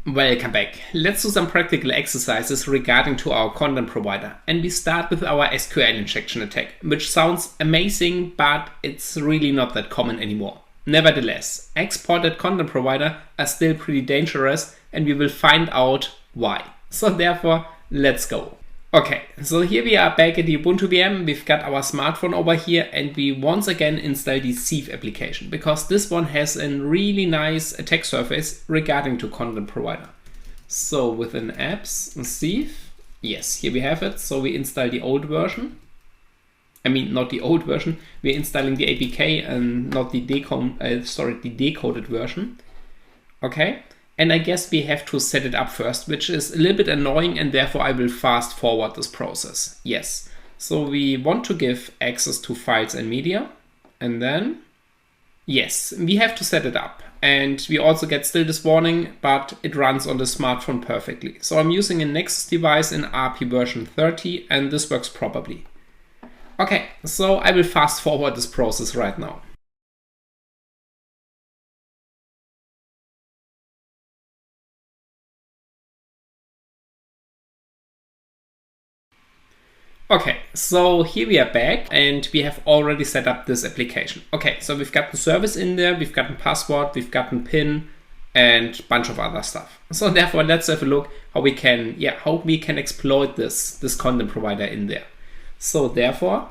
Welcome back. Let's do some practical exercises regarding to our content provider. And we start with our SQL injection attack, which sounds amazing, but it's really not that common anymore. Nevertheless, exported content provider are still pretty dangerous, and we will find out why. So therefore, let's go. Okay, so here we are back at the Ubuntu VM. We've got our smartphone over here, and we once again install the Sieve application because this one has a really nice attack surface regarding to content provider. So within apps, Sieve, yes, here we have it. So we install the old version. I mean, not the old version. We're installing the APK and not the decoded version. Okay. And I guess we have to set it up first, which is a little bit annoying, and therefore I will fast forward this process. Yes. So we want to give access to files and media. And then, yes, we have to set it up. And we also get still this warning, but it runs on the smartphone perfectly. So I'm using a Nexus device in RP version 30, and this works properly. Okay, so I will fast forward this process right now. Okay, so here we are back and we have already set up this application. Okay, so we've got the service in there, we've got a password, we've got a PIN and a bunch of other stuff. So therefore, let's have a look how we can exploit this content provider in there. So therefore,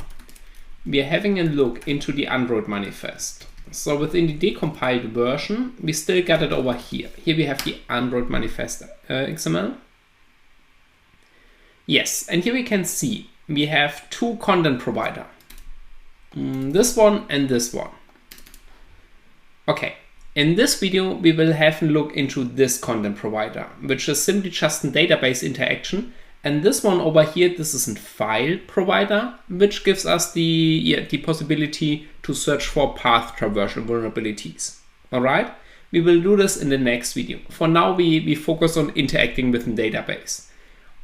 we are having a look into the Android manifest. So within the decompiled version, we still got it over here. Here we have the Android manifest XML. Yes, and here we can see we have two content provider, this one and this one. Okay, in this video we will have a look into this content provider, which is simply just a database interaction, and this one over here, this is a file provider, which gives us the possibility to search for path traversal vulnerabilities. All right, we will do this in the next video. For now, we focus on interacting with the database.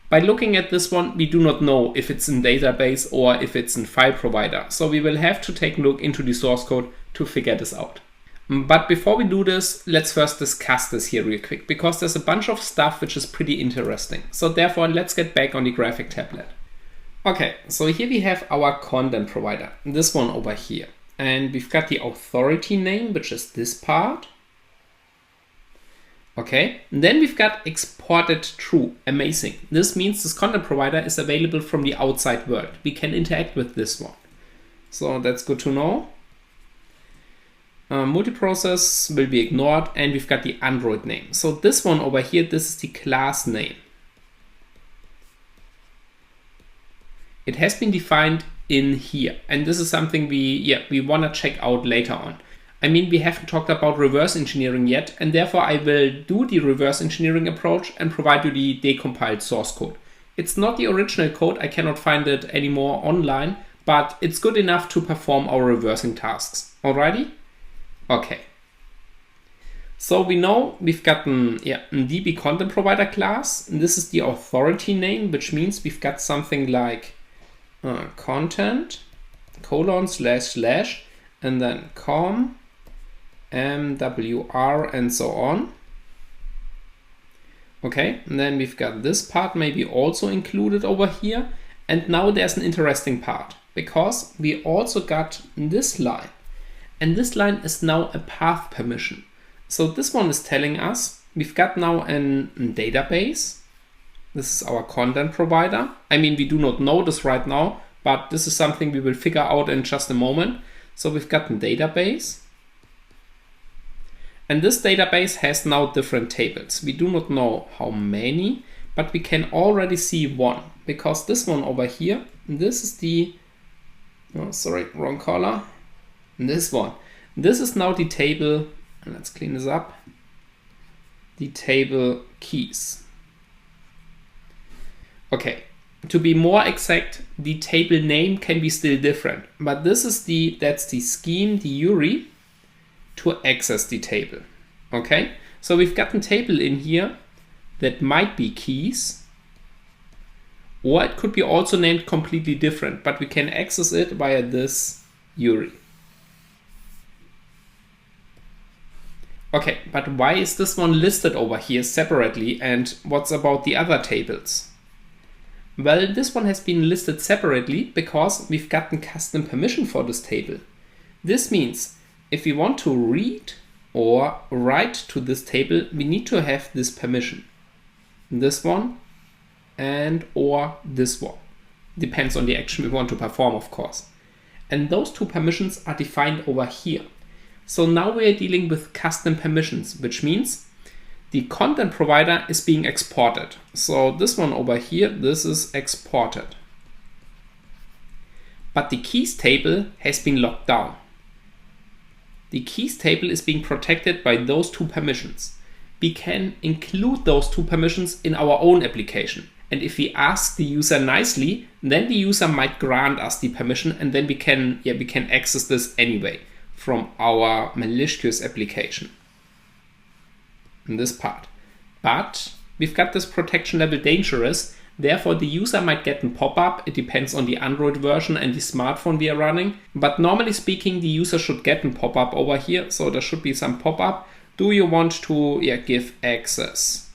By looking at this one, we do not know if it's in database or if it's in file provider. So we will have to take a look into the source code to figure this out. But before we do this, let's first discuss this here real quick, because there's a bunch of stuff which is pretty interesting. So therefore, let's get back on the graphic tablet. Okay, so here we have our content provider, this one over here. And we've got the authority name, which is this part. Okay, and then we've got exported true. Amazing. This means this content provider is available from the outside world. We can interact with this one. So that's good to know. Multiprocess will be ignored, and we've got the Android name. So this one over here, this is the class name. It has been defined in here, and this is something we want to check out later on. I mean, we haven't talked about reverse engineering yet, and therefore I will do the reverse engineering approach and provide you the decompiled source code. It's not the original code, I cannot find it anymore online, but it's good enough to perform our reversing tasks. Alrighty? Okay. So we know we've got a DB content provider class, and this is the authority name, which means we've got something like content : / and then com MWR and so on. Okay, and then we've got this part maybe also included over here. And now there's an interesting part, because we also got this line, and this line is now a path permission. So this one is telling us we've got now a database. This is our content provider. I mean, we do not know this right now, but this is something we will figure out in just a moment. So we've got a database. And this database has now different tables. We do not know how many, but we can already see one, because this one over here, this is the, oh, sorry, wrong color. This one. This is now the table, and let's clean this up, the table keys. Okay, to be more exact, the table name can be still different, but this is that's the scheme, the URI, to access the table. Okay, so we've got a table in here that might be keys, or it could be also named completely different, but we can access it via this URI. Okay, but why is this one listed over here separately, and what's about the other tables? Well, this one has been listed separately because we've gotten custom permission for this table. This means if we want to read or write to this table, we need to have this permission. This one and or this one. Depends on the action we want to perform, of course. And those two permissions are defined over here. So now we are dealing with custom permissions, which means the content provider is being exported. So this one over here, this is exported. But the keys table has been locked down. The keys table is being protected by those two permissions. We can include those two permissions in our own application. And if we ask the user nicely, then the user might grant us the permission, and then we can access this anyway from our malicious application. In this part. But we've got this protection level dangerous, therefore the user might get a pop-up. It depends on the Android version and the smartphone we are running. But normally speaking, the user should get a pop-up over here. So there should be some pop-up. Do you want to give access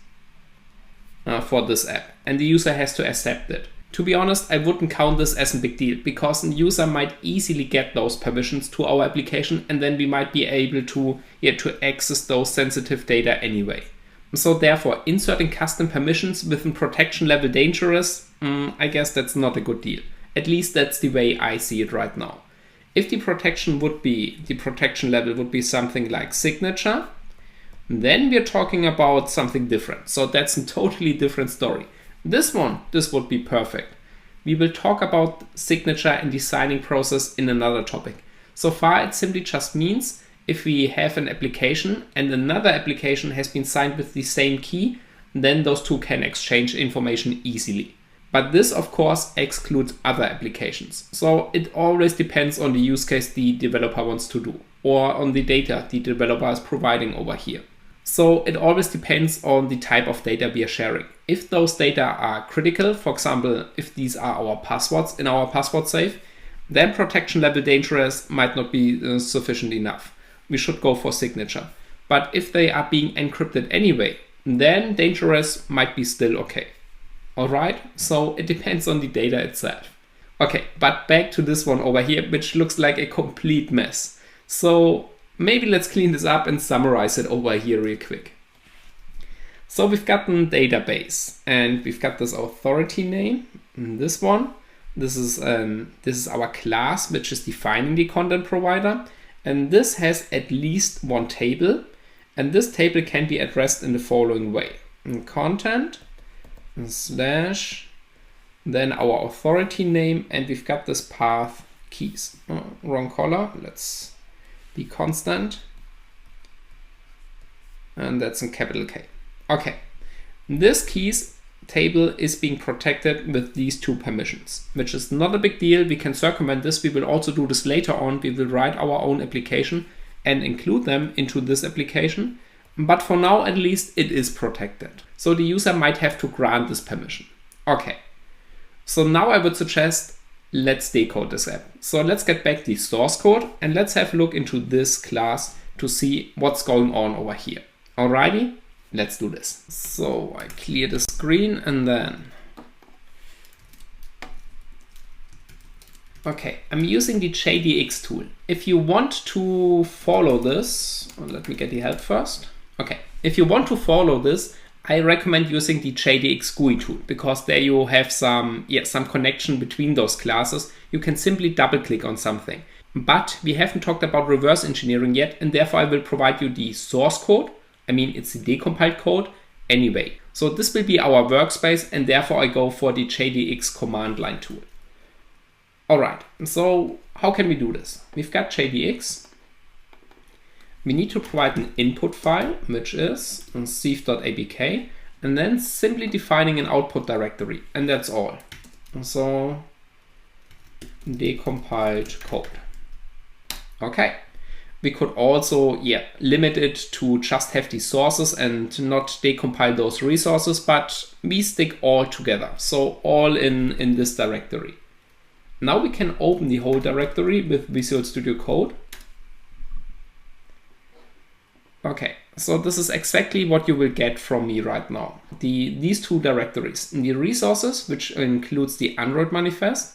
for this app? And the user has to accept it. To be honest, I wouldn't count this as a big deal because the user might easily get those permissions to our application, and then we might be able to access those sensitive data anyway. So therefore, inserting custom permissions with a protection level dangerous, I guess that's not a good deal. At least that's the way I see it right now. If the protection level would be something like signature, then we're talking about something different. So that's a totally different story. This would be perfect. We will talk about signature and the signing process in another topic. So far, it simply just means if we have an application and another application has been signed with the same key, then those two can exchange information easily. But this, of course, excludes other applications. So it always depends on the use case the developer wants to do, or on the data the developer is providing over here. So it always depends on the type of data we are sharing. If those data are critical, for example, if these are our passwords in our password safe, then protection level dangerous might not be sufficient enough. We should go for signature. But if they are being encrypted anyway, then dangerous might be still okay. All right, so it depends on the data itself. Okay, but back to this one over here, which looks like a complete mess. So maybe let's clean this up and summarize it over here real quick. So we've got a database and we've got this authority name. This one, this is our class, which is defining the content provider. And this has at least one table. And this table can be addressed in the following way. Content slash, then our authority name, and we've got this path keys. Wrong color, let's be constant. And that's in capital K. Okay, this keys table is being protected with these two permissions, which is not a big deal. We can circumvent this. We will also do this later on. We will write our own application and include them into this application. But for now, at least, it is protected. So the user might have to grant this permission. Okay, so now I would suggest let's decode this app. So let's get back the source code and let's have a look into this class to see what's going on over here. Alrighty, let's do this. So I clear the screen and then, okay, I'm using the JDX tool. If you want to follow this, let me get the help first. Okay, if you want to follow this, I recommend using the JDX GUI tool because there you have some connection between those classes. You can simply double click on something. But we haven't talked about reverse engineering yet, and therefore I will provide you the source code. I mean, it's the decompiled code anyway. So this will be our workspace, and therefore I go for the JDX command line tool. All right, so how can we do this? We've got JDX. We need to provide an input file, which is sieve.abk, and then simply defining an output directory, and that's all. So decompiled code. Okay. We could also limit it to just have the sources and not decompile those resources, but we stick all together. So all in this directory. Now we can open the whole directory with Visual Studio Code. Okay, so this is exactly what you will get from me right now. These two directories, the resources, which includes the Android manifest,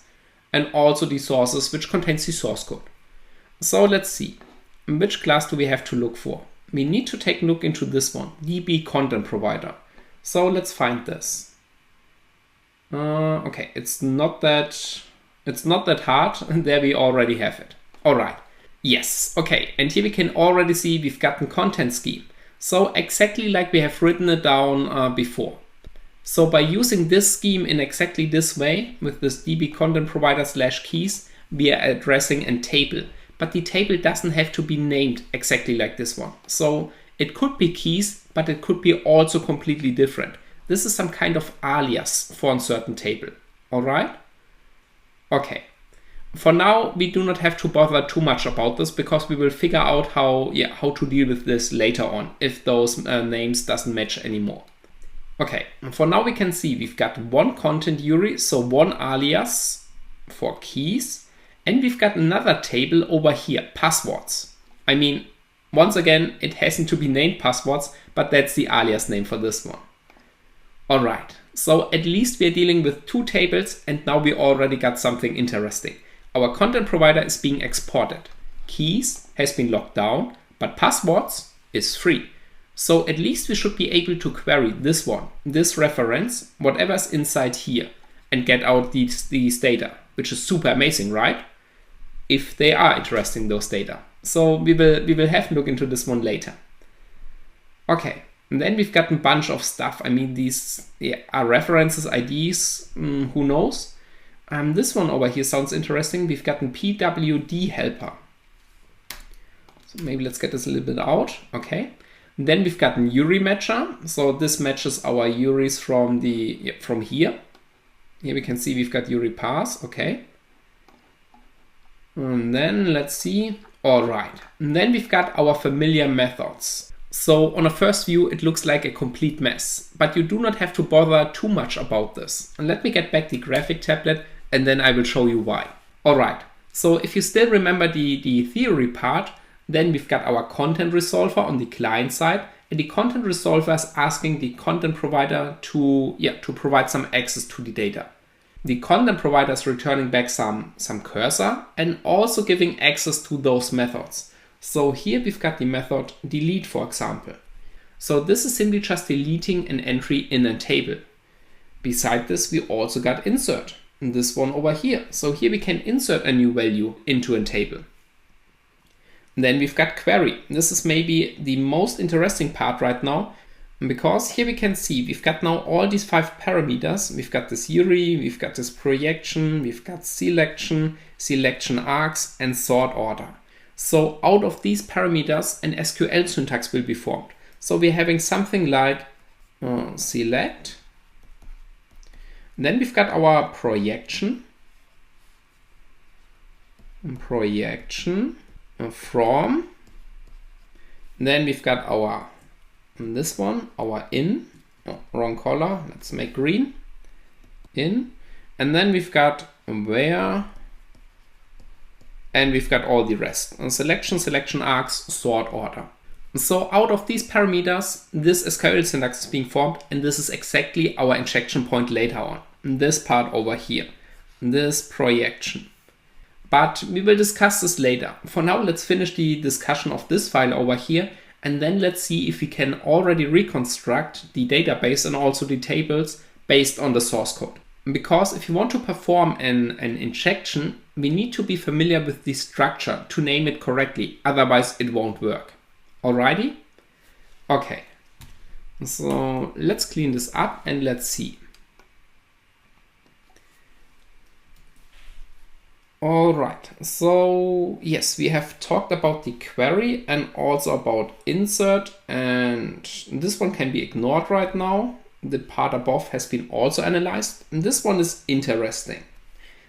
and also the sources, which contains the source code. So let's see, which class do we have to look for? We need to take a look into this one, DB Content Provider. So let's find this. Okay, it's not that hard. There we already have it. All right. Yes, okay, and here we can already see we've got a content scheme. So exactly like we have written it down before. So by using this scheme in exactly this way, with this DB content provider /keys, we are addressing a table. But the table doesn't have to be named exactly like this one. So it could be keys, but it could be also completely different. This is some kind of alias for a certain table. All right? Okay. For now, we do not have to bother too much about this because we will figure out how to deal with this later on if those names doesn't match anymore. Okay, for now we can see we've got one content URI, so one alias for keys, and we've got another table over here, passwords. I mean, once again, it hasn't to be named passwords, but that's the alias name for this one. All right, so at least we're dealing with two tables, and now we already got something interesting. Our content provider is being exported. Keys has been locked down, but passwords is free. So at least we should be able to query this one, this reference, whatever's inside here, and get out these data, which is super amazing, right? If they are interesting, those data. So we will have a look into this one later. Okay, and then we've got a bunch of stuff. I mean, these are references, IDs, who knows? This one over here sounds interesting. We've got a PWD helper. So maybe let's get this a little bit out. Okay. And then we've got a URI matcher. So this matches our URIs from here. Here we can see we've got URI pass. Okay. And then let's see. All right. And then we've got our familiar methods. So on a first view, it looks like a complete mess, but you do not have to bother too much about this. And let me get back the graphic tablet and then I will show you why. All right, so if you still remember the theory part, then we've got our content resolver on the client side, and the content resolver is asking the content provider to provide some access to the data. The content provider is returning back some cursor and also giving access to those methods. So here we've got the method delete, for example. So this is simply just deleting an entry in a table. Beside this, we also got insert. This one over here. So here we can insert a new value into a table. And then we've got query. This is maybe the most interesting part right now, because here we can see we've got now all these 5 parameters. We've got this URI, we've got this projection, we've got selection, selection args, and sort order. So out of these parameters, an SQL syntax will be formed. So we're having something like select. Then we've got our projection from. Then we've got our this one, our in. Oh, wrong color. Let's make green. In. And then we've got where. And we've got all the rest. Selection, selection args, sort order. So out of these parameters, this SQL syntax is being formed, and this is exactly our injection point later on. This part over here, this projection. But we will discuss this later. For now, let's finish the discussion of this file over here, and then let's see if we can already reconstruct the database and also the tables based on the source code. Because if you want to perform an injection, we need to be familiar with the structure to name it correctly, otherwise it won't work. Alrighty? Okay, so let's clean this up and let's see. Alright, so yes, we have talked about the query and also about insert, and this one can be ignored right now. The part above has been also analyzed. And this one is interesting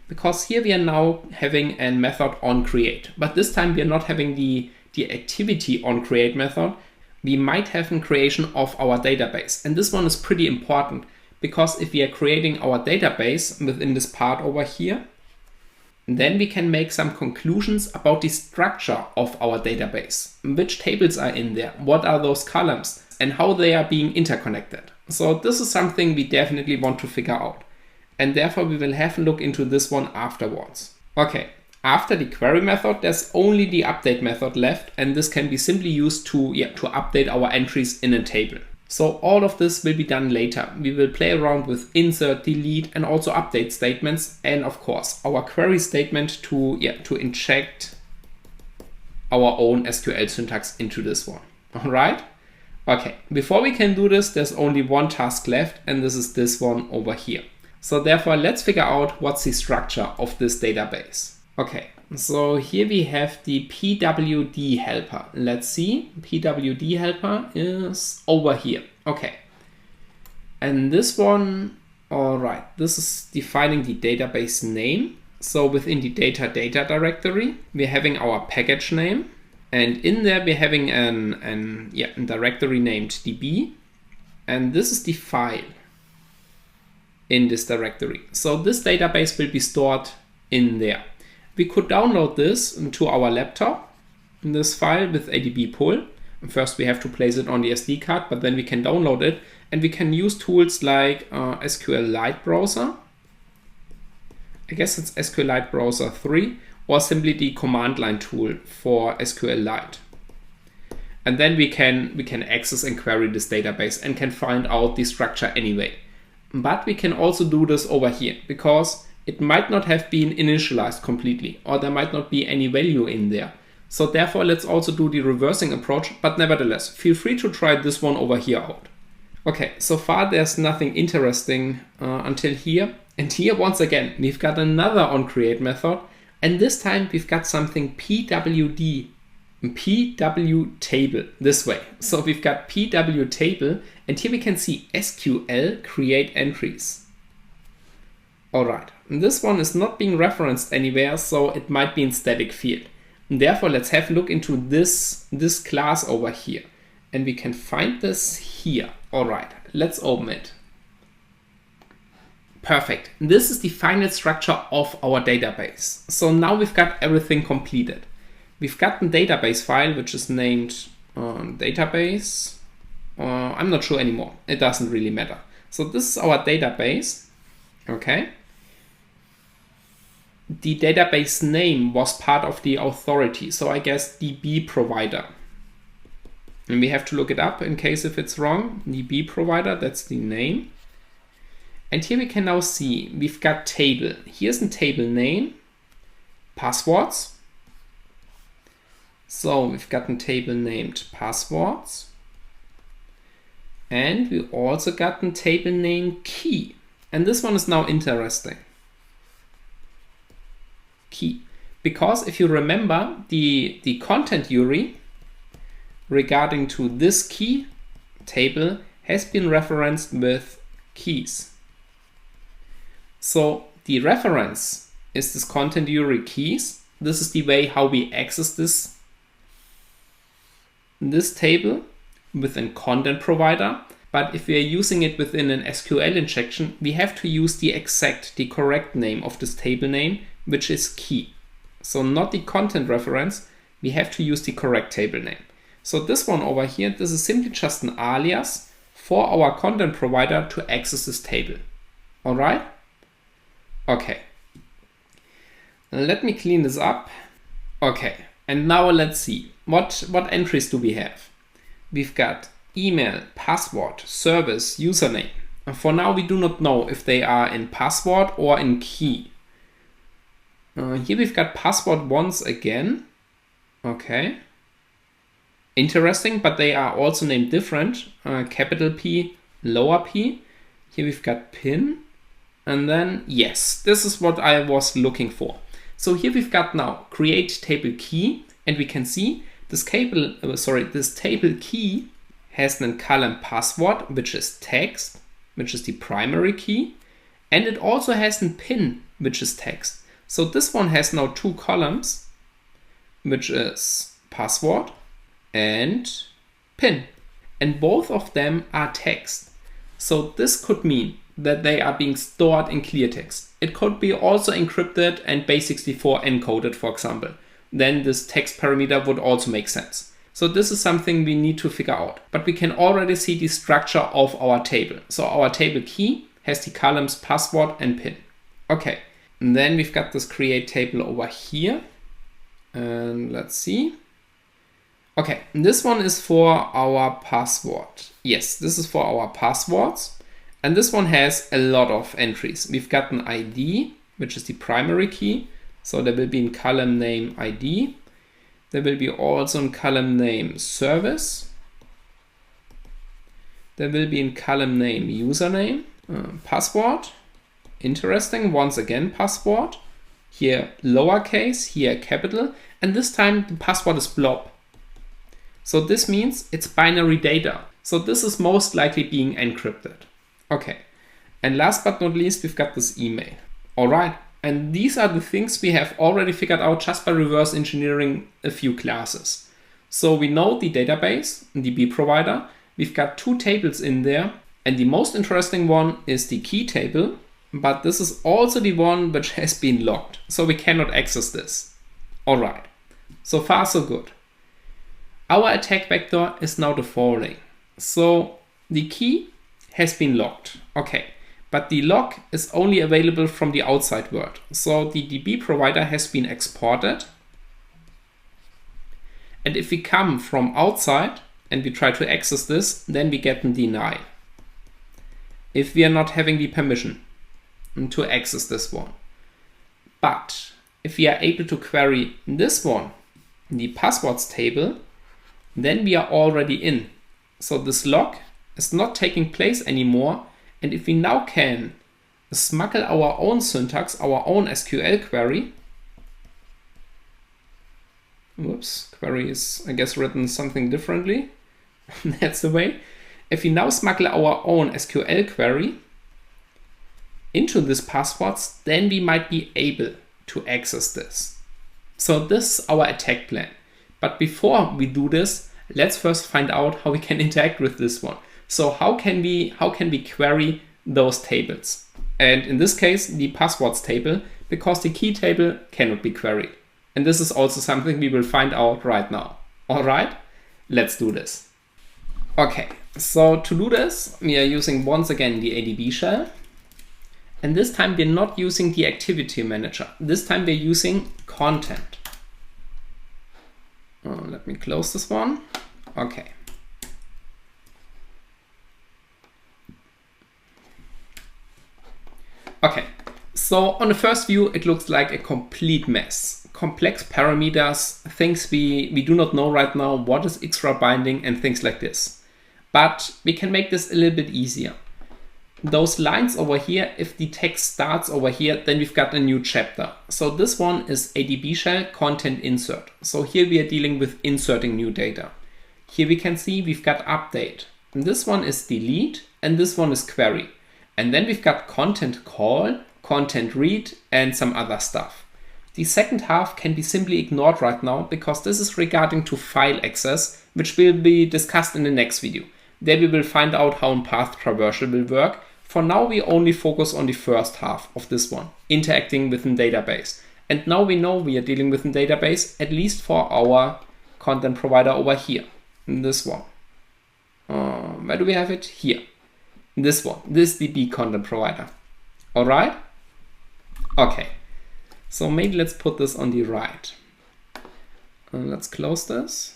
because here we are now having a method on create, but this time we are not having the activity on create method. We might have a creation of our database, and this one is pretty important because if we are creating our database within this part over here, then we can make some conclusions about the structure of our database. Which tables are in there? What are those columns? And how they are being interconnected. So this is something we definitely want to figure out. And therefore we will have a look into this one afterwards. Okay, after the query method, there's only the update method left, and this can be simply used to update our entries in a table. So all of this will be done later. We will play around with insert, delete, and also update statements, and of course our query statement to inject our own SQL syntax into this one. All right. Okay, before we can do this, there's only one task left, and this is this one over here. So therefore, let's figure out what's the structure of this database. Okay, so here we have the PWD helper. Let's see, PWD helper is over here. Okay, and this one, all right, this is defining the database name. So within the data directory, we're having our package name. And in there we're having a directory named db, and this is the file in this directory. So this database will be stored in there. We could download this into our laptop, in this file with a db pull. First we have to place it on the SD card, but then we can download it, and we can use tools like SQLite browser. I guess it's SQLite browser 3. Or simply the command line tool for SQLite. And then we can access and query this database and can find out the structure anyway. But we can also do this over here, because it might not have been initialized completely, or there might not be any value in there. So therefore, let's also do the reversing approach, but nevertheless, feel free to try this one over here out. Okay, so far there's nothing interesting until here. And here, once again, we've got another onCreate method. And this time we've got something PWD, PW table, this way. So we've got PW table, and here we can see SQL create entries. All right, and this one is not being referenced anywhere, so it might be in static field. And therefore, let's have a look into this class over here. And we can find this here. All right, let's open it. Perfect. This is the final structure of our database. So now we've got everything completed. We've got a database file which is named database. I'm not sure anymore. It doesn't really matter. So this is our database. Okay. The database name was part of the authority. So I guess DB provider. And we have to look it up in case if it's wrong. DB provider, that's the name. And here we can now see we've got table. Here's the table name, passwords. So we've got a table named passwords. And we also got a table named key. And this one is now interesting. Key. Because if you remember the content URI regarding to this key table has been referenced with keys. So the reference is this content URI keys. This is the way how we access this table within content provider. But if we are using it within an SQL injection, we have to use the correct name of this table name, which is key. So not the content reference, we have to use the correct table name. So this one over here, this is simply just an alias for our content provider to access this table. All right? Okay, let me clean this up. Okay, and now let's see, what entries do we have? We've got email, password, service, username. And for now, we do not know if they are in password or in key. Here we've got password once again. Okay, interesting, but they are also named different. Capital P, lower p. Here we've got PIN. And then, yes, this is what I was looking for. So here we've got now create table key, and we can see this table key has a column password, which is text, which is the primary key, and it also has a PIN, which is text. So this one has now two columns, which is password and PIN, and both of them are text. So this could mean that they are being stored in clear text. It could be also encrypted and base64 encoded, for example. Then this text parameter would also make sense. So this is something we need to figure out. But we can already see the structure of our table. So our table key has the columns password and PIN. Okay, and then we've got this create table over here. And let's see. Okay, this one is for our password. Yes, this is for our passwords. And this one has a lot of entries. We've got an ID, which is the primary key. So there will be in column name ID. There will be also in column name service. There will be in column name username, password. Interesting, once again password. Here lowercase, here capital. And this time the password is blob. So this means it's binary data. So this is most likely being encrypted. Okay, and last but not least, we've got this email. All right, and these are the things we have already figured out just by reverse engineering a few classes. So we know the database, DB provider. We've got two tables in there, and the most interesting one is the key table, but this is also the one which has been locked, so we cannot access this. All right, so far so good. Our attack vector is now the following. So the key has been locked. Okay, but the lock is only available from the outside world. So the DB provider has been exported. And if we come from outside and we try to access this, then we get a deny. If we are not having the permission to access this one. But if we are able to query this one, the passwords table, then we are already in. So this lock is not taking place anymore. And if we now can smuggle our own syntax, our own SQL query, whoops, query is, I guess, written something differently. That's the way. If we now smuggle our own SQL query into this passwords, then we might be able to access this. So this is our attack plan. But before we do this, let's first find out how we can interact with this one. So how can we query those tables? And in this case, the passwords table, because the key table cannot be queried. And this is also something we will find out right now. All right, let's do this. Okay, so to do this, we are using once again the ADB shell. And this time we're not using the activity manager. This time we're using content. Let me close this one. Okay. Okay, so on the first view, it looks like a complete mess. Complex parameters, things we do not know right now, what is extra binding and things like this. But we can make this a little bit easier. Those lines over here, if the text starts over here, then we've got a new chapter. So this one is ADB shell content insert. So here we are dealing with inserting new data. Here we can see we've got update. And this one is delete and this one is query. And then we've got content call, content read and some other stuff. The second half can be simply ignored right now because this is regarding to file access, which will be discussed in the next video. There we will find out how path traversal will work. For now, we only focus on the first half of this one, interacting with a database. And now we know we are dealing with a database, at least for our content provider over here, in this one. Where do we have it? Here. This one, this DB content provider. All right? Okay. So maybe let's put this on the right. Let's close this.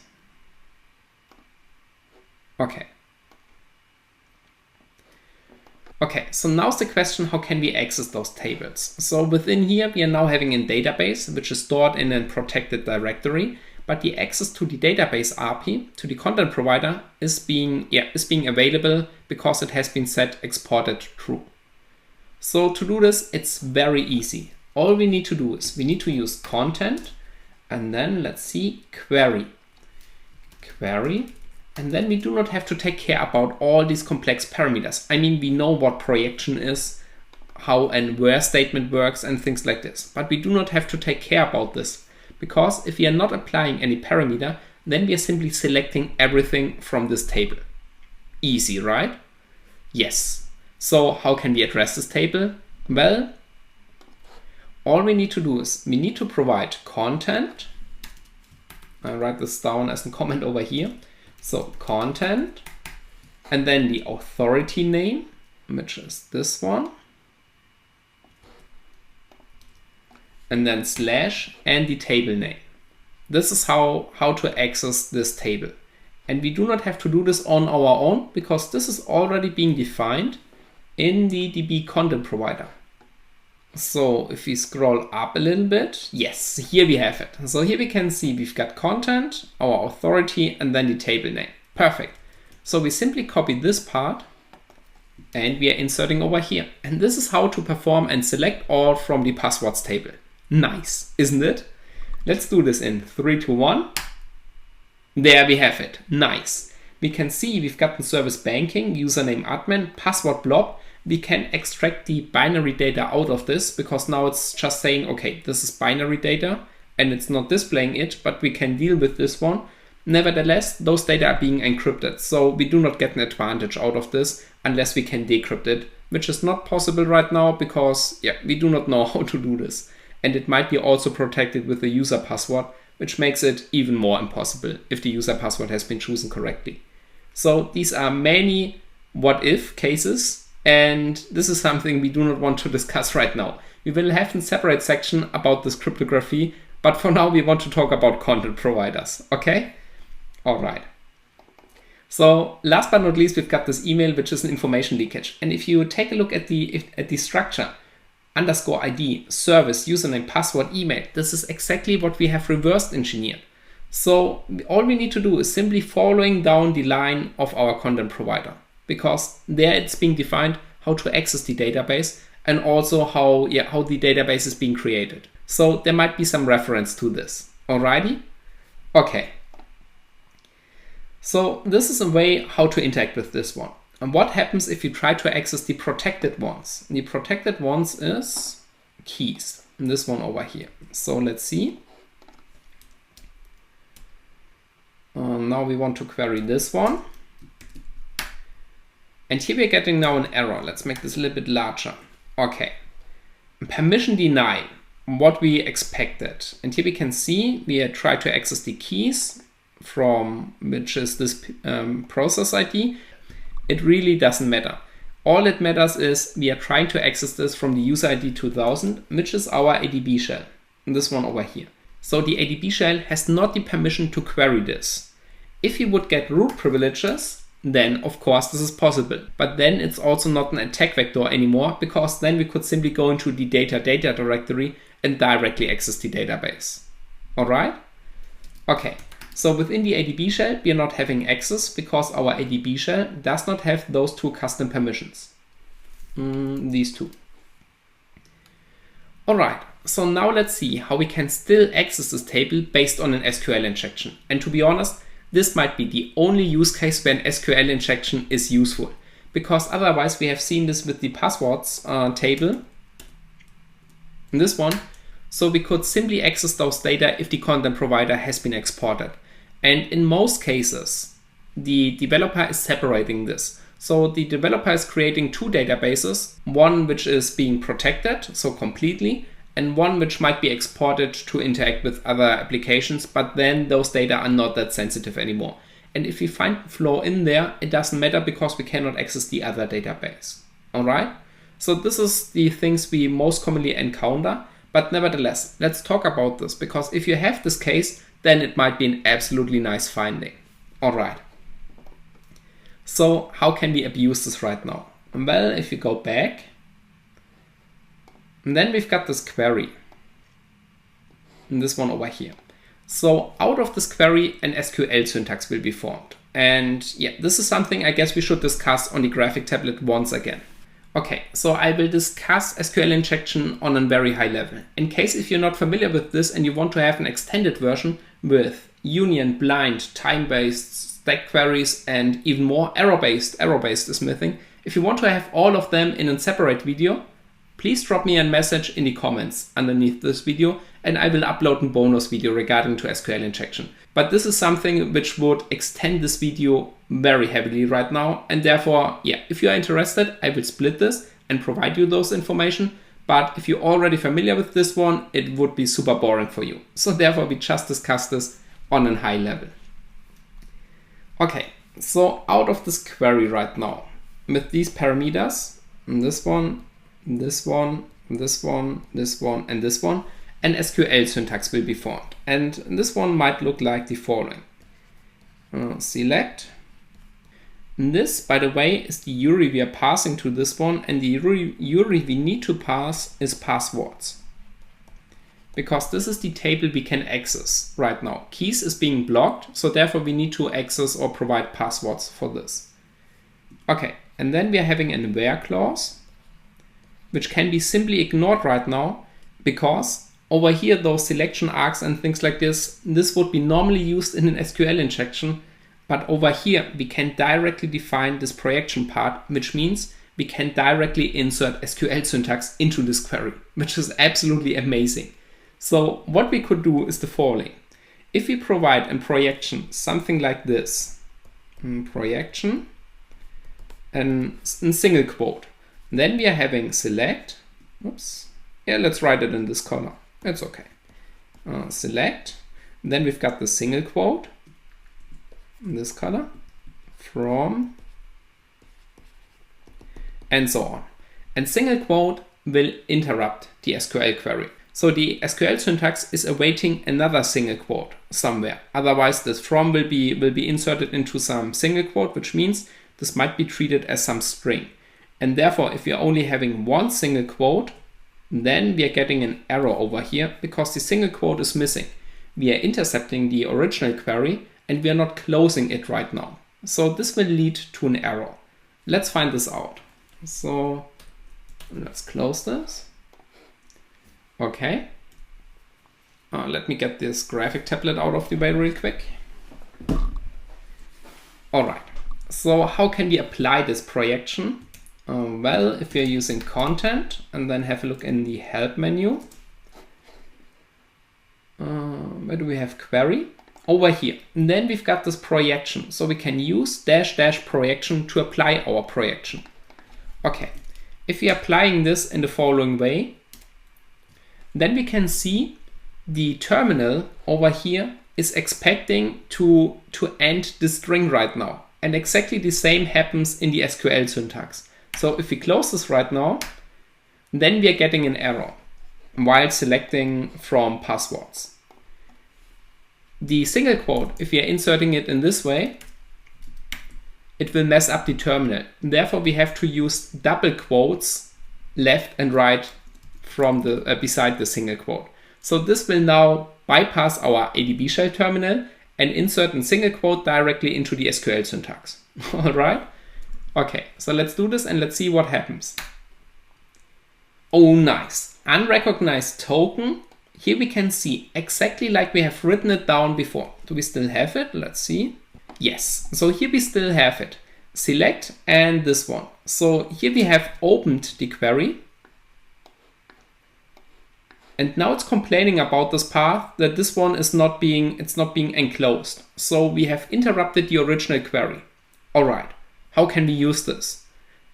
Okay. Okay, so now's the question, how can we access those tables? So within here, we are now having a database, which is stored in a protected directory, but the access to the database API, to the content provider, is being available because it has been set exported true. So to do this, it's very easy. All we need to do is we need to use content, and then let's see, query. And then we do not have to take care about all these complex parameters. I mean, we know what projection is, how and where statement works and things like this. But we do not have to take care about this because if we are not applying any parameter, then we are simply selecting everything from this table. Easy, right? Yes. So how can we address this table? Well, all we need to do is we need to provide content. I'll write this down as a comment over here. So content, and then the authority name, which is this one. And then slash and the table name. This is how to access this table. And we do not have to do this on our own because this is already being defined in the DB content provider. So if we scroll up a little bit, yes, here we have it. So here we can see we've got content, our authority, and then the table name. Perfect. So we simply copy this part and we are inserting over here. And this is how to perform and select all from the passwords table. Nice, isn't it? Let's do this in 3, 2, 1. There we have it. Nice. We can see we've got the service banking, username admin, password blob. We can extract the binary data out of this because now it's just saying, okay, this is binary data and it's not displaying it, but we can deal with this one. Nevertheless, those data are being encrypted. So we do not get an advantage out of this unless we can decrypt it, which is not possible right now because we do not know how to do this. And it might be also protected with the user password, which makes it even more impossible if the user password has been chosen correctly. So these are many what if cases. And this is something we do not want to discuss right now. We will have a separate section about this cryptography, but for now we want to talk about content providers, okay? All right. So last but not least, we've got this email, which is an information leakage. And if you take a look at the structure, _ID, service, username, password, email, this is exactly what we have reversed engineered. So all we need to do is simply following down the line of our content provider, because there it's being defined how to access the database and also how the database is being created. So there might be some reference to this. Alrighty? Okay. So this is a way how to interact with this one. And what happens if you try to access the protected ones? The protected ones is keys. And this one over here. So let's see. Now we want to query this one. And here we're getting now an error. Let's make this a little bit larger. Okay. Permission denied. What we expected. And here we can see we try to access the keys from which is this process ID. It really doesn't matter. All it matters is we are trying to access this from the user ID 2000, which is our ADB shell. And this one over here. So the ADB shell has not the permission to query this. If you would get root privileges, then of course this is possible. But then it's also not an attack vector anymore, because then we could simply go into the data directory and directly access the database. All right? Okay. So within the ADB shell, we are not having access because our ADB shell does not have those two custom permissions. These two. All right. So now let's see how we can still access this table based on an SQL injection. And to be honest, this might be the only use case where an SQL injection is useful, because otherwise we have seen this with the passwords table in this one. So we could simply access those data if the content provider has been exported. And in most cases, the developer is separating this. So the developer is creating two databases, one which is being protected, so completely, and one which might be exported to interact with other applications, but then those data are not that sensitive anymore. And if we find a flaw in there, it doesn't matter because we cannot access the other database. All right? So this is the things we most commonly encounter, but nevertheless, let's talk about this, because if you have this case, then it might be an absolutely nice finding. All right. So how can we abuse this right now? Well, if you go back, and then we've got this query, and this one over here. So out of this query, an SQL syntax will be formed. And this is something I guess we should discuss on the graphic tablet once again. Okay, so I will discuss SQL injection on a very high level. In case if you're not familiar with this and you want to have an extended version with union, blind, time-based, stack queries, and even more error-based is missing. If you want to have all of them in a separate video, please drop me a message in the comments underneath this video and I will upload a bonus video regarding to SQL injection. But this is something which would extend this video very heavily right now, and therefore, yeah, if you are interested, I will split this and provide you those information. But if you're already familiar with this one, it would be super boring for you. So therefore, we just discussed this on a high level. Okay, so out of this query right now, with these parameters, this one, this one, this one, this one, and this one, an SQL syntax will be formed. And this one might look like the following. Select. This, by the way, is the URI we are passing to this one, and the URI we need to pass is passwords. Because this is the table we can access right now. Keys is being blocked, so therefore we need to access or provide passwords for this. Okay, and then we are having an where clause, which can be simply ignored right now, because over here those selection args and things like this would be normally used in an SQL injection. But over here, we can directly define this projection part, which means we can directly insert SQL syntax into this query, which is absolutely amazing. So what we could do is the following. If we provide a projection, something like this, projection, and a single quote, then we are having select, oops, yeah, let's write it in this color, it's okay. Select, then we've got the single quote, this color, from, and so on. And single quote will interrupt the SQL query. So the SQL syntax is awaiting another single quote somewhere. Otherwise, this from will be inserted into some single quote, which means this might be treated as some string. And therefore, if you're only having one single quote, then we are getting an error over here because the single quote is missing. We are intercepting the original query, and we are not closing it right now. So this will lead to an error. Let's find this out. So let's close this. Okay. Let me get this graphic tablet out of the way real quick. All right. So how can we apply this projection? Well, if you're using content and then have a look in the help menu, where do we have query? Over here. And then we've got this projection. So we can use -- projection to apply our projection. Okay. If we are applying this in the following way, then we can see the terminal over here is expecting to end the string right now. And exactly the same happens in the SQL syntax. So if we close this right now, then we are getting an error while selecting from passwords. The single quote, if we are inserting it in this way, it will mess up the terminal. Therefore, we have to use double quotes left and right from the beside the single quote. So this will now bypass our ADB shell terminal and insert a single quote directly into the SQL syntax. All right. Okay, so let's do this and let's see what happens. Oh, nice. Unrecognized token. Here we can see exactly like we have written it down before. Do we still have it? Let's see. Yes, so here we still have it. Select and this one. So here we have opened the query. And now it's complaining about this path that this one is not being enclosed. So we have interrupted the original query. All right, how can we use this?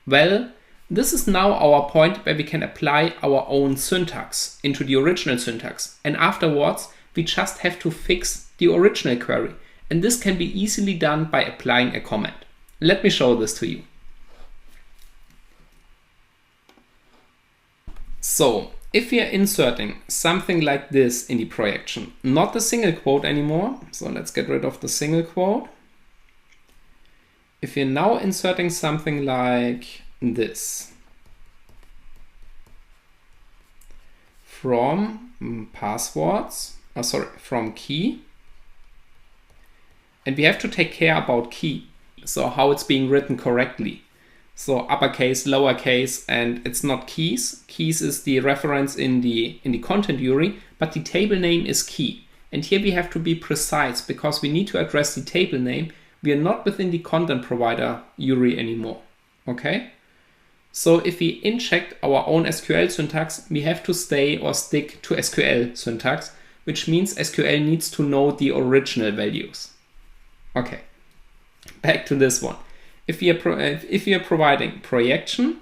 Well, this is now our point where we can apply our own syntax into the original syntax. And afterwards, we just have to fix the original query. And this can be easily done by applying a comment. Let me show this to you. So if we are inserting something like this in the projection, not the single quote anymore. So let's get rid of the single quote. If you're now inserting something like this from passwords, from key, and we have to take care about key, so how it's being written correctly. So uppercase, lowercase, and it's not keys. Keys is the reference in the content URI, but the table name is key. And here we have to be precise because we need to address the table name. We are not within the content provider URI anymore. Okay. So if we inject our own SQL syntax, we have to stay or stick to SQL syntax, which means SQL needs to know the original values. Okay, back to this one. If we are providing projection,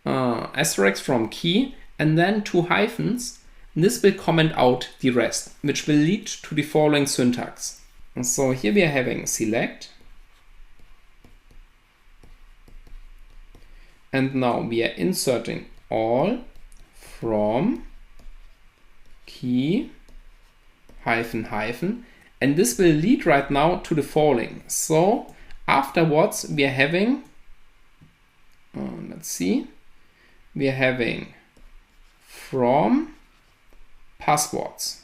asterisk from key, and then 2 hyphens, this will comment out the rest, which will lead to the following syntax. And so here we are having select, and now we are inserting all from key hyphen hyphen, and this will lead right now to the following. So afterwards we are having, let's see, we are having from passwords.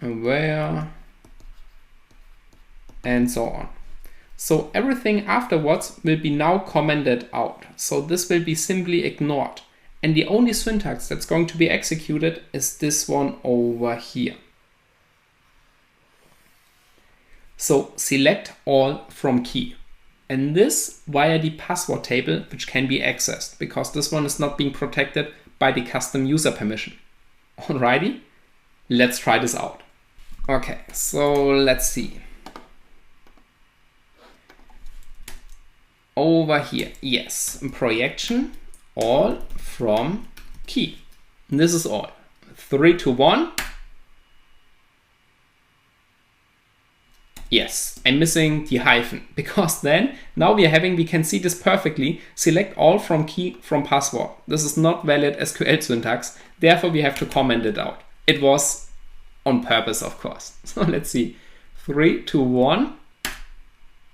And where, and so on. So everything afterwards will be now commented out. So this will be simply ignored. And the only syntax that's going to be executed is this one over here. So select all from key. And this via the password table, which can be accessed, because this one is not being protected by the custom user permission. Alrighty, let's try this out. Okay, so let's see. Over here, yes, projection, all from key. And this is all. 3 to 1. Yes, I'm missing the hyphen, because then now we can see this perfectly. Select all from key from password. This is not valid SQL syntax. Therefore, we have to comment it out. It was on purpose, of course. So let's see. 3 to 1.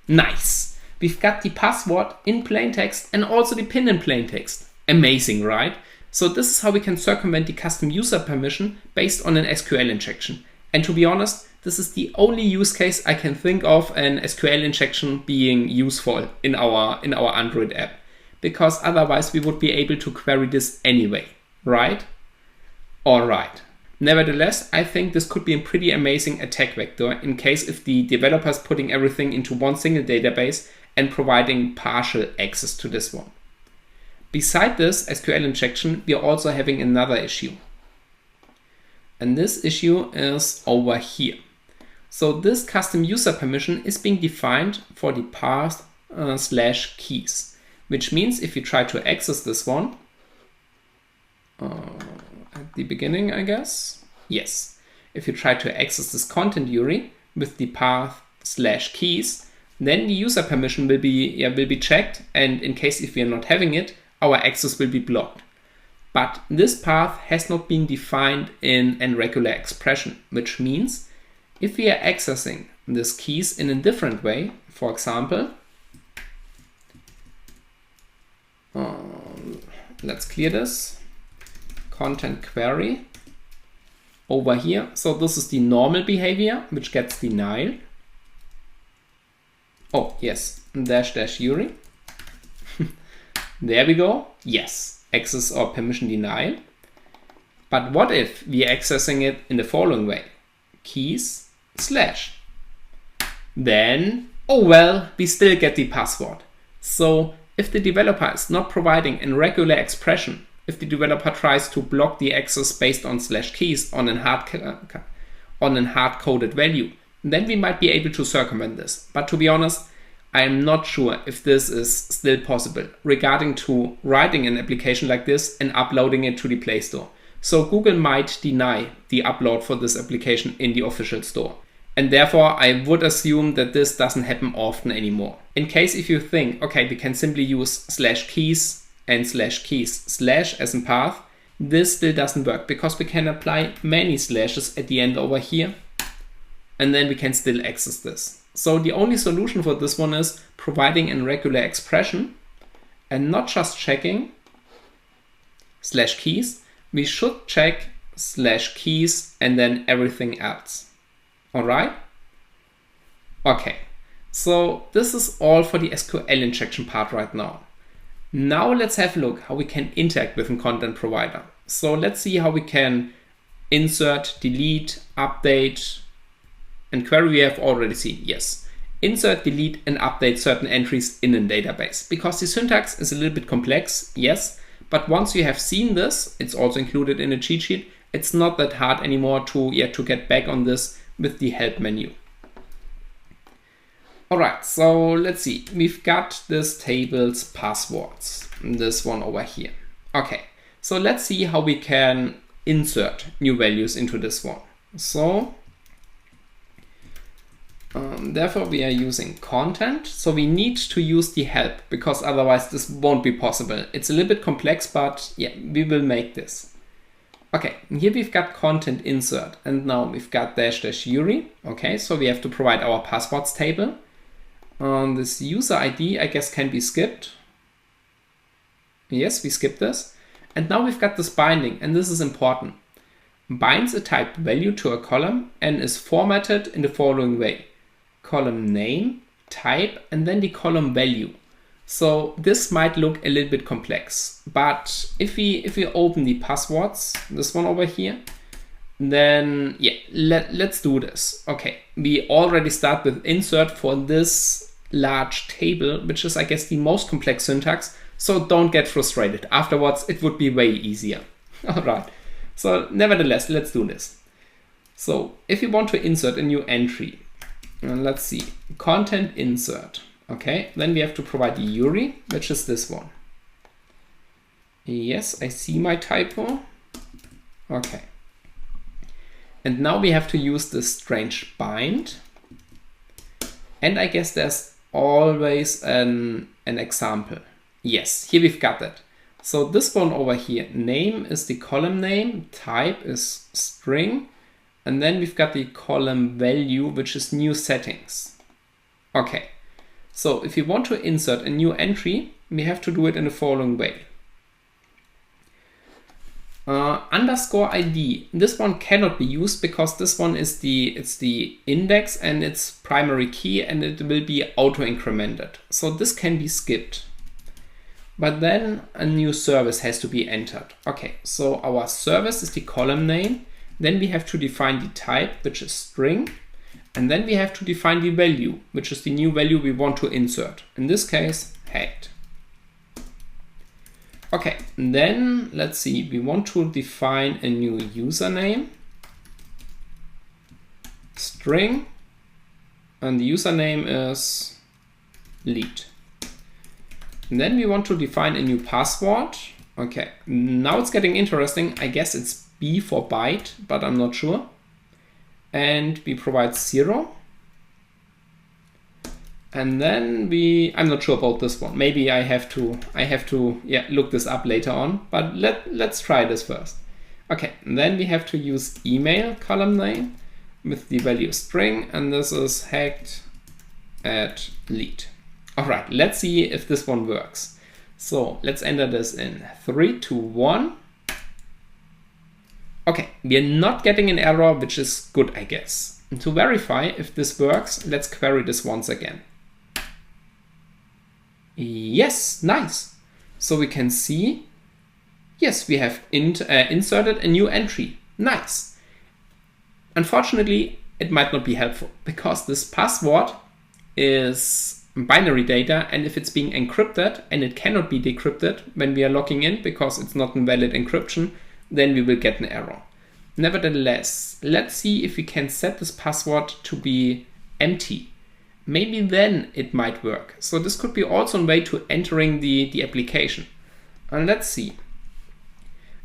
Nice. We've got the password in plain text and also the pin in plain text. Amazing, right? So this is how we can circumvent the custom user permission based on an SQL injection. And to be honest, this is the only use case I can think of an SQL injection being useful in our Android app, because otherwise we would be able to query this anyway, right? All right. Nevertheless, I think this could be a pretty amazing attack vector in case if the developer is putting everything into one single database and providing partial access to this one. Beside this SQL injection, we are also having another issue. And this issue is over here. So this custom user permission is being defined for the path / keys, which means if you try to access this one, at the beginning, I guess, yes. If you try to access this content URI with the path / keys, then the user permission will be checked, and in case if we are not having it, our access will be blocked. But this path has not been defined in a regular expression, which means if we are accessing these keys in a different way, for example, let's clear this, content query over here. So this is the normal behavior, which gets denied. Oh, yes, -- URI. There we go. Yes, access or permission denied. But what if we are accessing it in the following way? Keys /. Then, oh well, we still get the password. So if the developer is not providing a regular expression, if the developer tries to block the access based on /keys on a hard-coded value, then we might be able to circumvent this. But to be honest, I'm not sure if this is still possible regarding to writing an application like this and uploading it to the Play Store. So Google might deny the upload for this application in the official store. And therefore, I would assume that this doesn't happen often anymore. In case if you think, okay, we can simply use /keys and /keys/ as a path, this still doesn't work because we can apply many slashes at the end over here, and then we can still access this. So the only solution for this one is providing a regular expression and not just checking /keys. We should check /keys and then everything else. All right? Okay, so this is all for the SQL injection part right now. Now let's have a look how we can interact with a content provider. So let's see how we can insert, delete, update, and query we have already seen. Yes, insert, delete, and update certain entries in a database. Because the syntax is a little bit complex, yes, but once you have seen this, it's also included in a cheat sheet, it's not that hard anymore to get back on this with the help menu. All right, so let's see. We've got this table's passwords, this one over here. Okay, so let's see how we can insert new values into this one. So therefore we are using content. So we need to use the help because otherwise this won't be possible. It's a little bit complex, but yeah, we will make this. Okay, here we've got content insert and now we've got -- Yuri. Okay, so we have to provide our passwords table. This user ID, I guess, can be skipped. Yes, we skip this. And now we've got this binding, and this is important. Binds a typed value to a column and is formatted in the following way. Column name, type, and then the column value. So this might look a little bit complex, but if we open the passwords, this one over here, then yeah, let's do this. Okay, we already start with insert for this large table, which is, I guess, the most complex syntax. So don't get frustrated. Afterwards, it would be way easier. All right. So nevertheless, let's do this. So if you want to insert a new entry, let's see, content insert. Okay, then we have to provide the Yuri, which is this one. Yes, I see my typo. Okay. And now we have to use this strange bind. And I guess there's always an example. Yes, here we've got it. So this one over here, name is the column name, type is string, and then we've got the column value, which is new settings. Okay, so if you want to insert a new entry, we have to do it in the following way. Underscore ID, this one cannot be used because this one is the index and its primary key and it will be auto incremented. So this can be skipped. But then a new service has to be entered. Okay, so our service is the column name. Then we have to define the type, which is string. And then we have to define the value, which is the new value we want to insert. In this case, height. Okay, then let's see, we want to define a new username, string, and the username is lead. And then we want to define a new password. Okay, now it's getting interesting. I guess it's B for byte, but I'm not sure. And we provide 0. And then I'm not sure about this one. Maybe I have to look this up later on, but let's try this first. Okay, and then we have to use email column name with the value string, and this is hacked at lead. All right, let's see if this one works. So let's enter this in 3, 2, 1. Okay, we are not getting an error, which is good, I guess. And to verify if this works, let's query this once again. Yes, nice. So we can see, yes, we have inserted a new entry. Nice. Unfortunately, it might not be helpful because this password is binary data, and if it's being encrypted and it cannot be decrypted when we are logging in because it's not a valid encryption, then we will get an error. Nevertheless, let's see if we can set this password to be empty. Maybe then it might work. So this could be also a way to entering the application. And let's see.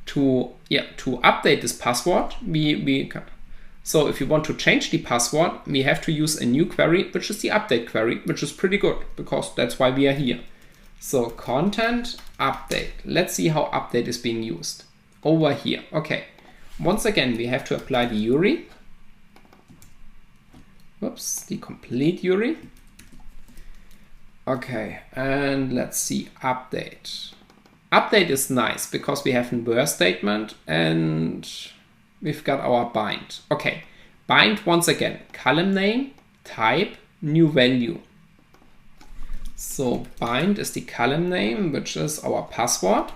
To update this password, we can. So if you want to change the password, we have to use a new query, which is the update query, which is pretty good because that's why we are here. So content update. Let's see how update is being used. Over here. Okay. Once again, we have to apply the Yuri. Whoops, the complete Yuri. Okay, and let's see, update. Update is nice because we have a where statement and we've got our bind. Okay, bind once again, column name, type, new value. So bind is the column name, which is our password.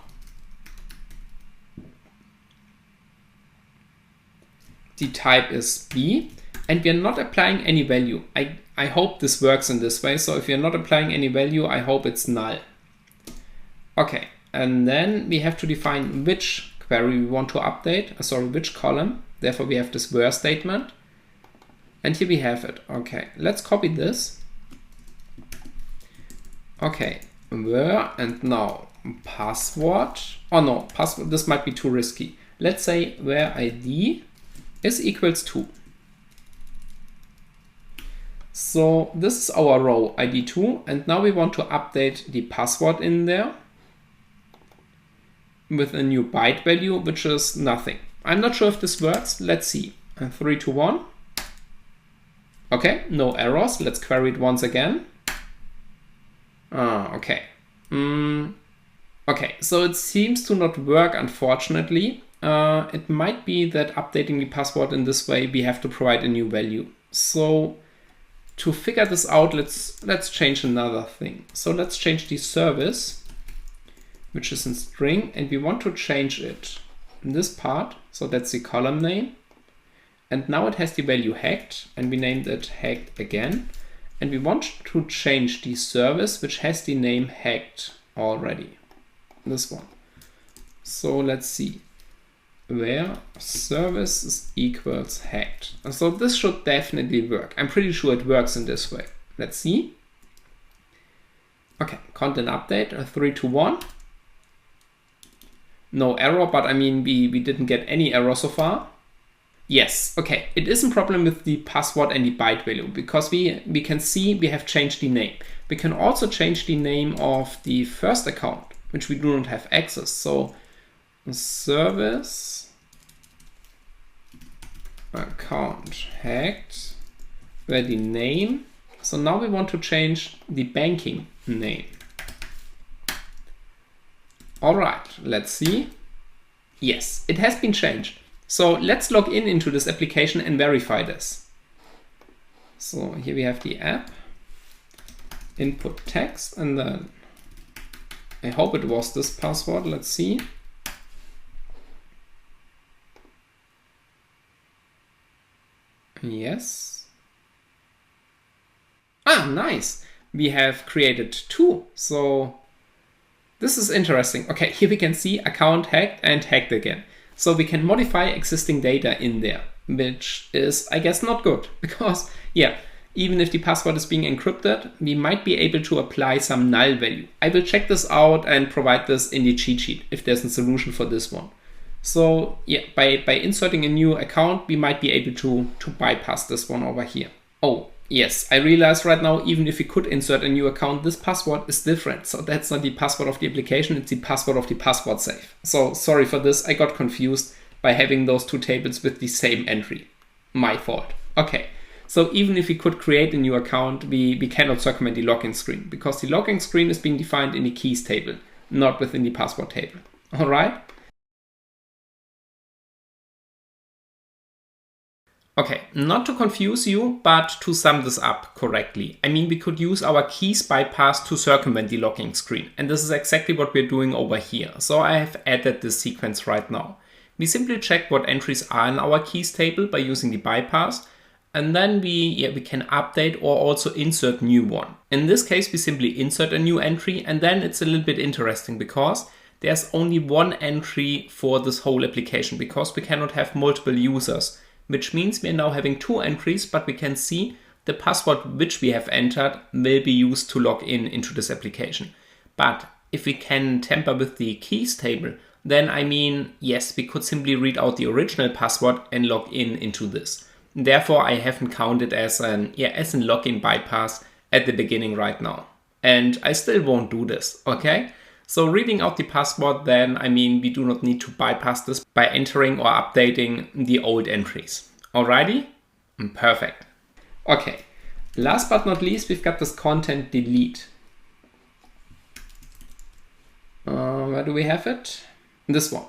The type is B. And we are not applying any value. I hope this works in this way. So if you're not applying any value, I hope it's null. Okay, and then we have to define which query we want to update, which column. Therefore we have this where statement. And here we have it. Okay, let's copy this. Okay, where, and now password. Oh no, password, this might be too risky. Let's say where ID is equals 2. So this is our row ID2, and now we want to update the password in there with a new byte value, which is nothing. I'm not sure if this works. Let's see. 3 to 1. Okay, no errors. Let's query it once again. Okay. Okay, so it seems to not work, unfortunately. It might be that updating the password in this way, we have to provide a new value. So to figure this out, let's change another thing. So let's change the service, which is in string, and we want to change it in this part. So that's the column name. And now it has the value hacked, and we named it hacked again. And we want to change the service, which has the name hacked already. This one. So let's see. Where service is equals hacked. And so this should definitely work. I'm pretty sure it works in this way. Let's see. Okay, content update 3 to 1. No error, but I mean, we didn't get any error so far. Yes, okay, it is a problem with the password and the byte value because we can see we have changed the name. We can also change the name of the first account, which we do not have access. So service account hacked, where the name. So now we want to change the banking name. All right, let's see. Yes, it has been changed. So let's log in into this application and verify this. So here we have the app, input text, and then I hope it was this password. Let's see. Yes. Ah, nice. We have created 2. So this is interesting. Okay, here we can see account hacked and hacked again. So we can modify existing data in there, which is, I guess, not good because, yeah, even if the password is being encrypted, we might be able to apply some null value. I will check this out and provide this in the cheat sheet if there's a solution for this one. So yeah, by inserting a new account, we might be able to bypass this one over here. Oh, yes, I realize right now, even if we could insert a new account, this password is different. So that's not the password of the application, it's the password of the password safe. So sorry for this, I got confused by having those 2 tables with the same entry. My fault. Okay, so even if we could create a new account, we cannot circumvent the login screen because the login screen is being defined in the keys table, not within the password table. All right? Okay, not to confuse you, but to sum this up correctly. I mean, we could use our keys bypass to circumvent the login screen. And this is exactly what we're doing over here. So I have added this sequence right now. We simply check what entries are in our keys table by using the bypass. And then we can update or also insert new one. In this case, we simply insert a new entry. And then it's a little bit interesting because there's only one entry for this whole application because we cannot have multiple users. Which means we are now having 2 entries, but we can see the password which we have entered will be used to log in into this application. But if we can tamper with the keys table, then I mean, yes, we could simply read out the original password and log in into this. Therefore, I haven't counted as an login bypass at the beginning right now. And I still won't do this, okay? So reading out the password, then, I mean, we do not need to bypass this by entering or updating the old entries. Alrighty? Perfect. Okay, last but not least, we've got this content delete. Where do we have it? This one.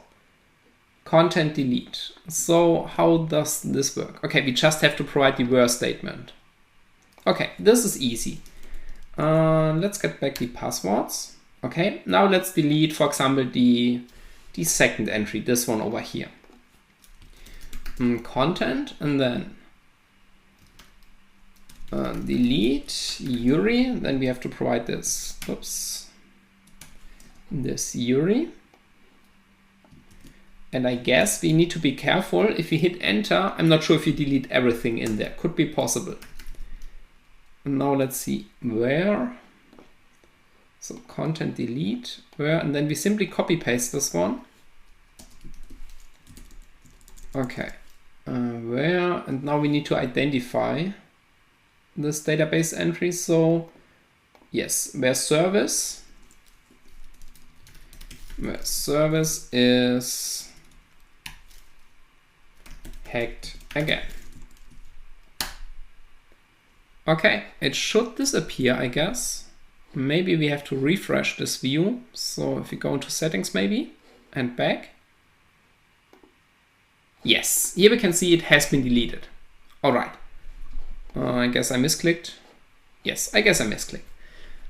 Content delete. So how does this work? Okay, we just have to provide the where statement. Okay, this is easy. Let's get back the passwords. Okay, now let's delete, for example, the second entry, this one over here. Content, and then delete URI, then we have to provide this, this URI. And I guess we need to be careful if we hit enter. I'm not sure if you delete everything in there, could be possible. Now let's see where. So content delete where, and then we simply copy paste this one. Okay, where, and now we need to identify this database entry. So yes, where service is hacked again. Okay, it should disappear, I guess. Maybe we have to refresh this view. So if you go into settings maybe and back. Yes, here we can see it has been deleted. All right. I guess I misclicked. Yes, I guess I misclicked.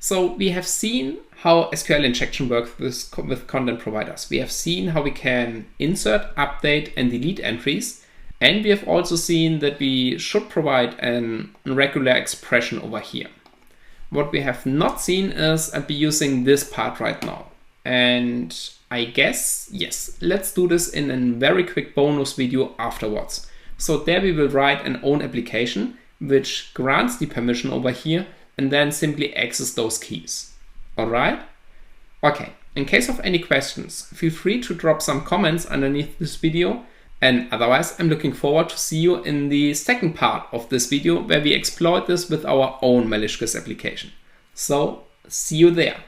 So we have seen how SQL injection works with content providers. We have seen how we can insert, update, and delete entries. And we have also seen that we should provide a regular expression over here. What we have not seen is I'll be using this part right now. And I guess, yes, let's do this in a very quick bonus video afterwards. So there we will write an own application which grants the permission over here and then simply access those keys. All right? Okay, in case of any questions, feel free to drop some comments underneath this video. And otherwise, I'm looking forward to see you in the second part of this video where we exploit this with our own malicious application. So, see you there.